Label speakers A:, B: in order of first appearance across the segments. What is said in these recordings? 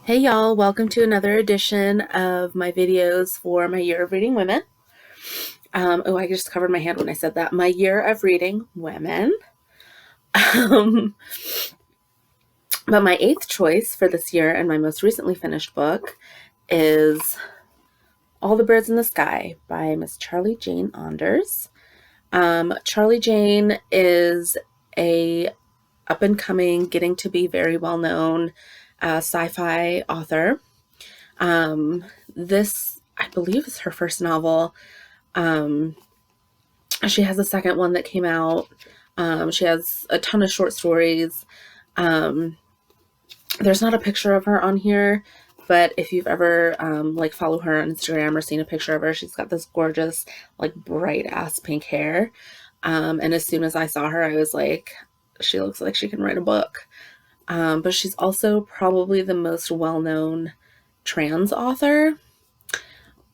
A: Hey y'all, welcome to another edition of my videos for my year of reading women. I just covered my hand when I said that. My year of reading women. Um, but my eighth choice for this year and my most recently finished book is All the Birds in the Sky by Miss Charlie Jane Anders. Charlie Jane is a up-and-coming, getting to be very well-known sci-fi author. This, I believe, is her first novel. She has a second one that came out. She has a ton of short stories. There's not a picture of her on here, but if you've ever follow her on Instagram or seen a picture of her, she's got this gorgeous, bright ass pink hair. And as soon as I saw her, I was like, she looks like she can write a book. But she's also probably the most well-known trans author.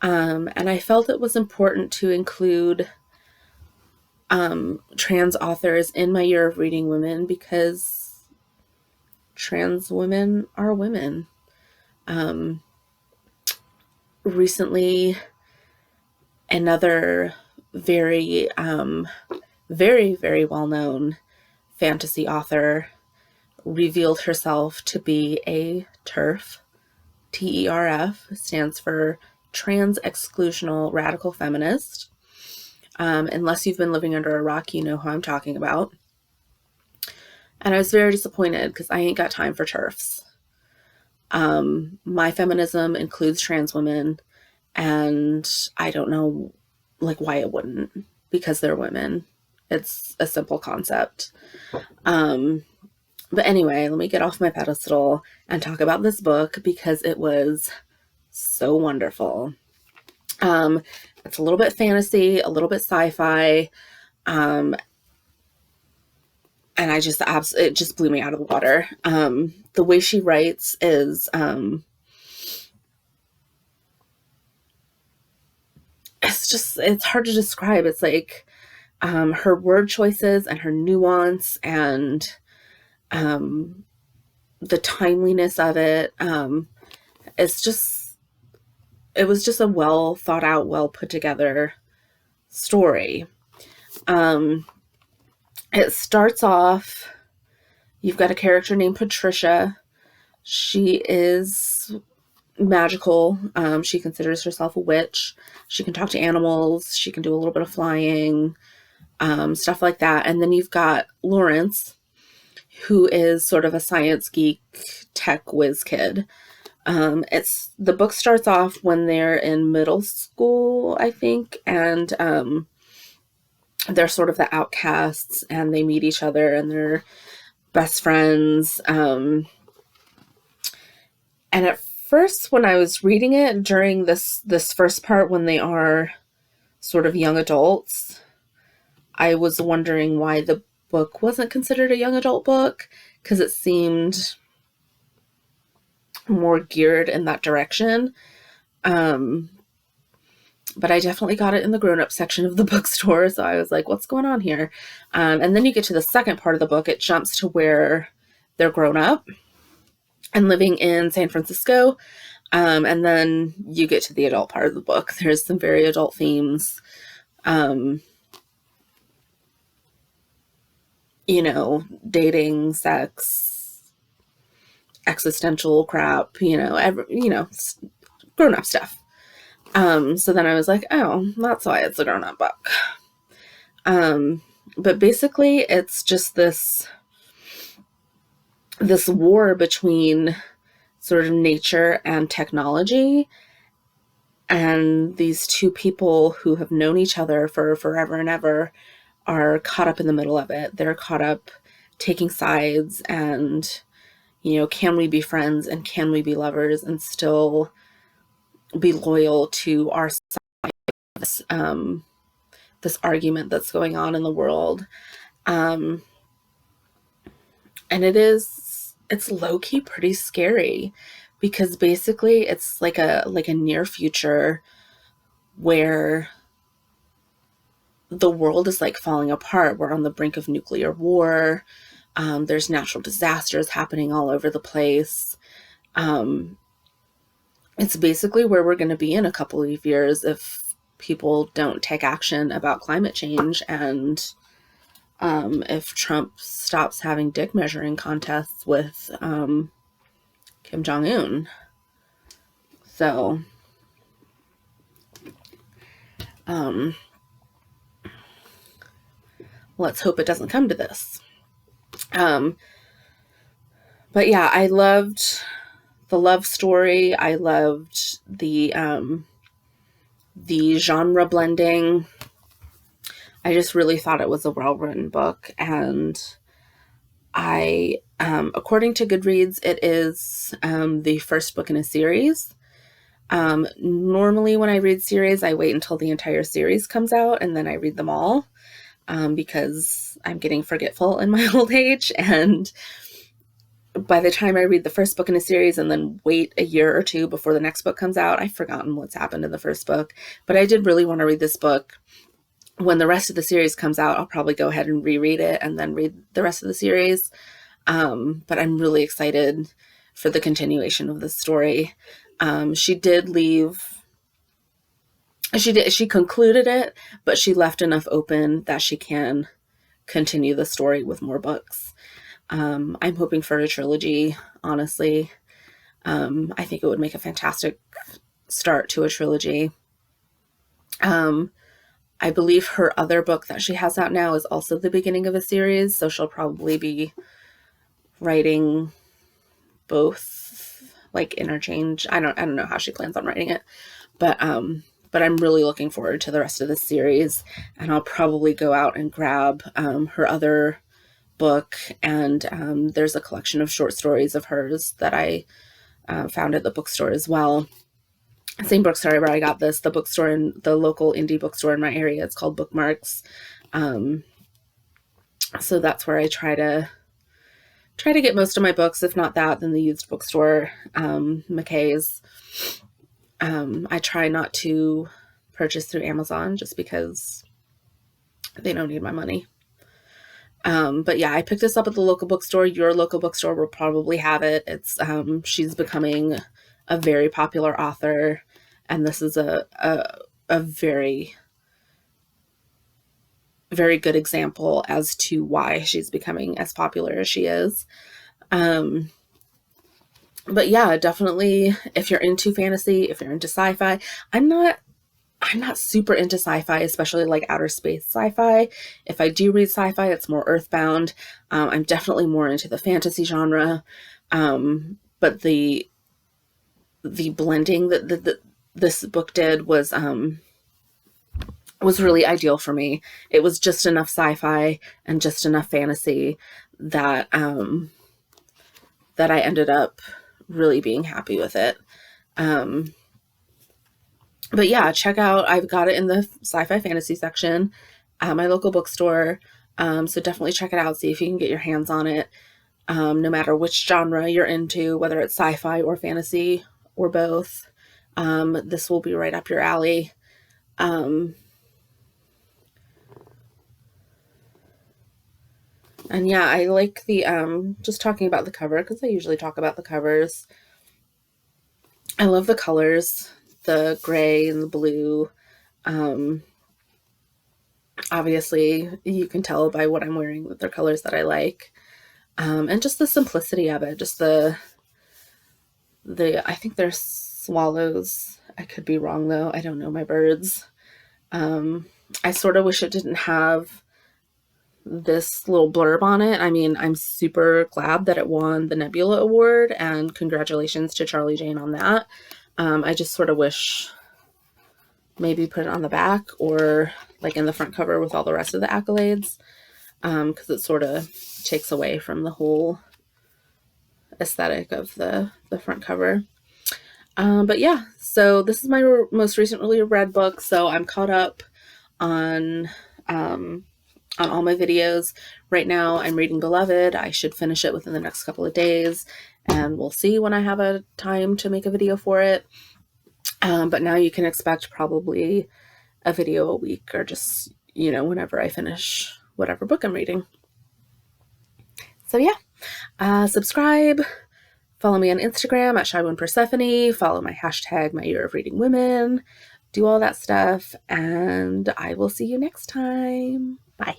A: And I felt it was important to include trans authors in my year of reading women because trans women are women. Recently, another very, very well-known fantasy author revealed herself to be a TERF. TERF stands for Trans Exclusional Radical Feminist. Unless you've been living under a rock, you know who I'm talking about. And I was very disappointed because I ain't got time for TERFs. My feminism includes trans women, and I don't know why it wouldn't, because they're women. It's a simple concept. But anyway, let me get off my pedestal and talk about this book because it was so wonderful. It's a little bit fantasy, a little bit sci-fi, and it just blew me out of the water. The way she writes is, it's hard to describe. It's like, her word choices and her nuance and, the timeliness of it. It was just a well thought out, well put together story. It starts off, you've got a character named Patricia. She is magical. She considers herself a witch. She can talk to animals. She can do a little bit of flying, stuff like that. And then you've got Lawrence, who is sort of a science geek, tech whiz kid. The book starts off when they're in middle school, I think, and they're sort of the outcasts, and they meet each other, and they're best friends. And at first, when I was reading it during this first part, when they are sort of young adults, I was wondering why the book wasn't considered a young adult book, because it seemed more geared in that direction. But I definitely got it in the grown-up section of the bookstore, so I was like, what's going on here? And then you get to the second part of the book, it jumps to where they're grown up and living in San Francisco. And then you get to the adult part of the book. There's some very adult themes. Dating, sex, existential crap, grown up stuff. So then I was like, oh, that's why it's a grown up book. But basically it's just this war between sort of nature and technology, and these two people who have known each other for forever and ever are caught up in the middle of it. They're caught up taking sides, and, can we be friends and can we be lovers and still be loyal to our side of this argument that's going on in the world. And it's low-key pretty scary, because basically it's like a near future where the world is falling apart. We're on the brink of nuclear war. There's natural disasters happening all over the place. It's basically where we're going to be in a couple of years if people don't take action about climate change, and if Trump stops having dick measuring contests with Kim Jong-un. So, let's hope it doesn't come to this. But yeah, I loved the love story. I loved the genre blending. I just really thought it was a well-written book, and I, according to Goodreads, it is the first book in a series. Normally when I read series, I wait until the entire series comes out and then I read them all, because I'm getting forgetful in my old age, and by the time I read the first book in a series and then wait a year or two before the next book comes out, I've forgotten what's happened in the first book. But I did really want to read this book. When the rest of the series comes out, I'll probably go ahead and reread it and then read the rest of the series. But I'm really excited for the continuation of this story. She concluded it, but she left enough open that she can continue the story with more books. I'm hoping for a trilogy, honestly. I think it would make a fantastic start to a trilogy. I believe her other book that she has out now is also the beginning of a series, so she'll probably be writing both, like, interchange. I don't know how she plans on writing it, but I'm really looking forward to the rest of the series, and I'll probably go out and grab her other book, and there's a collection of short stories of hers that I found at the bookstore as well. Same bookstore where I got this, the bookstore in the local indie bookstore in my area. It's called Bookmarks. So that's where I try to get most of my books. If not that, then the used bookstore, McKay's. I try not to purchase through Amazon just because they don't need my money. But yeah, I picked this up at the local bookstore. Your local bookstore will probably have it. It's she's becoming a very popular author, and this is a very, very good example as to why she's becoming as popular as she is. But yeah, definitely, if you're into fantasy, if you're into sci-fi, I'm not super into sci-fi, especially like outer space sci-fi. If I do read sci-fi, it's more earthbound. I'm definitely more into the fantasy genre. But the blending that this book did was really ideal for me. It was just enough sci-fi and just enough fantasy that that I ended up really being happy with it. But yeah, check out, I've got it in the sci-fi fantasy section at my local bookstore. So definitely check it out, see if you can get your hands on it. No matter which genre you're into, whether it's sci-fi or fantasy or both, this will be right up your alley. And yeah, I like the, just talking about the cover, because I usually talk about the covers. I love the colors, the gray and the blue. Obviously, you can tell by what I'm wearing that they're colors that I like. And just the simplicity of it, just the I think they're swallows. I could be wrong though. I don't know my birds. I sort of wish it didn't have this little blurb on it. I mean, I'm super glad that it won the Nebula Award, and congratulations to Charlie Jane on that. I just sort of wish maybe put it on the back or like in the front cover with all the rest of the accolades, because it sort of takes away from the whole aesthetic of the front cover. But yeah, so this is my most recently read book, so I'm caught up on all my videos. Right now I'm reading Beloved. I should finish it within the next couple of days, and we'll see when I have a time to make a video for it. But now you can expect probably a video a week, or just, you know, whenever I finish whatever book I'm reading. So yeah, subscribe, Follow me on Instagram at ShyWomanPersephone. Follow my hashtag, My Year of Reading Women. Do all that stuff, and I will see you next time. Bye.